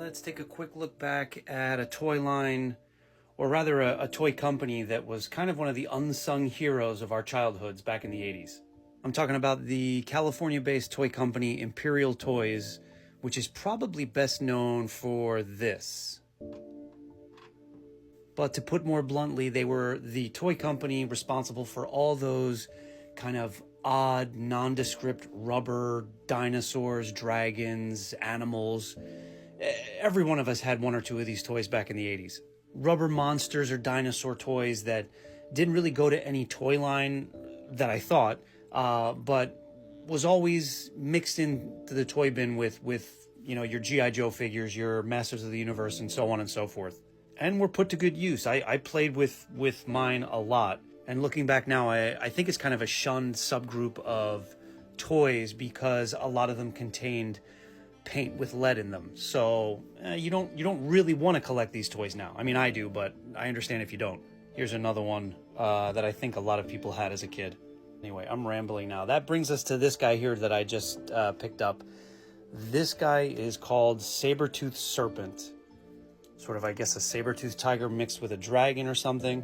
Let's take a quick look back at a toy line, or rather a toy company that was kind of one of the unsung heroes of our childhoods back in the 80s. I'm talking about the California-based toy company Imperial Toys, which is probably best known for this. But to put more bluntly, they were the toy company responsible for all those kind of odd, nondescript rubber dinosaurs, dragons, animals. Every one of us had one or two of these toys back in the 80s. Rubber monsters or dinosaur toys that didn't really go to any toy line that I thought, but was always mixed into the toy bin with you know, your G.I. Joe figures, your Masters of the Universe, and so on and so forth. And were put to good use. I played with mine a lot. And looking back now, I think it's kind of a shunned subgroup of toys because a lot of them contained paint with lead in them. So you don't really want to collect these toys now. I mean, I do, but I understand if you don't. Here's another one that I think a lot of people had as a kid. Anyway, I'm rambling now. That brings us to this guy here that I just picked up. This guy is called SABERTOOTH Serpent. Sort of, I guess, a saber-toothed tiger mixed with a dragon or something.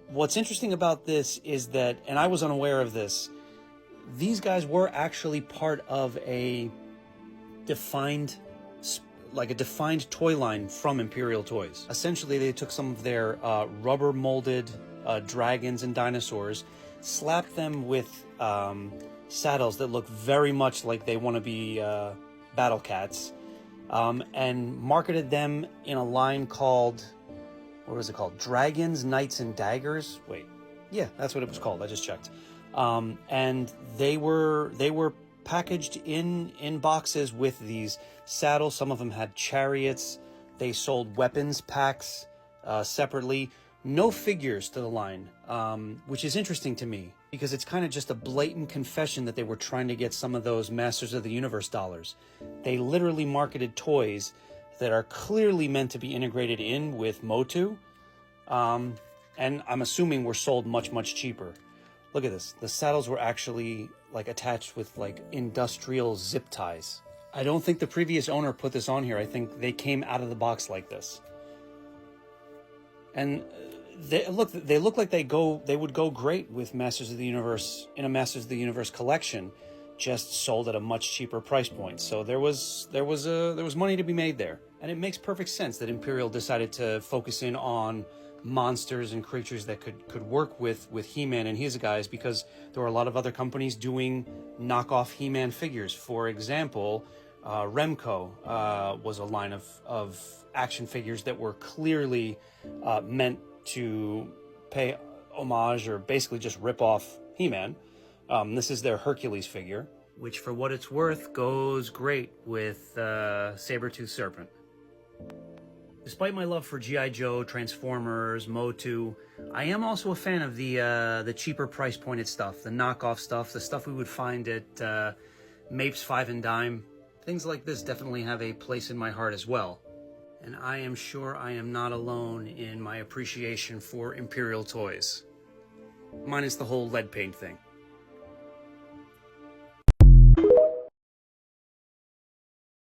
What's interesting about this is that, and I was unaware of this, these guys were actually part of a defined toy line from Imperial Toys. Essentially, they took some of their rubber molded dragons and dinosaurs, slapped them with saddles that look very much like they want to be battle cats, and marketed them in a line called, what was it called? Dragons, Knights, and Daggers? Wait, yeah, that's what it was called. I just checked. And they were packaged in boxes with these saddles. Some of them had chariots. They sold weapons packs separately. No figures to the line, which is interesting to me because it's kind of just a blatant confession that they were trying to get some of those Masters of the Universe dollars. They literally marketed toys that are clearly meant to be integrated in with Motu, and I'm assuming were sold much, much cheaper. Look at this. The saddles were actually like attached with like industrial zip ties. I don't think the previous owner put this on here. I think they came out of the box like this. And they look like they would go great with Masters of the Universe in a Masters of the Universe collection, just sold at a much cheaper price point. So there was money to be made there. And it makes perfect sense that Imperial decided to focus in on monsters and creatures that could work with He-Man and his guys, because there were a lot of other companies doing knockoff He-Man figures. For example, Remco was a line of action figures that were clearly meant to pay homage or basically just rip off He-Man. This is their Hercules figure, which for what it's worth goes great with Saber-Tooth Serpent. Despite my love for G.I. Joe, Transformers, Motu, I am also a fan of the cheaper price pointed stuff, the knockoff stuff, the stuff we would find at Mapes 5 and Dime. Things like this definitely have a place in my heart as well. And I am sure I am not alone in my appreciation for Imperial Toys. Minus the whole lead paint thing.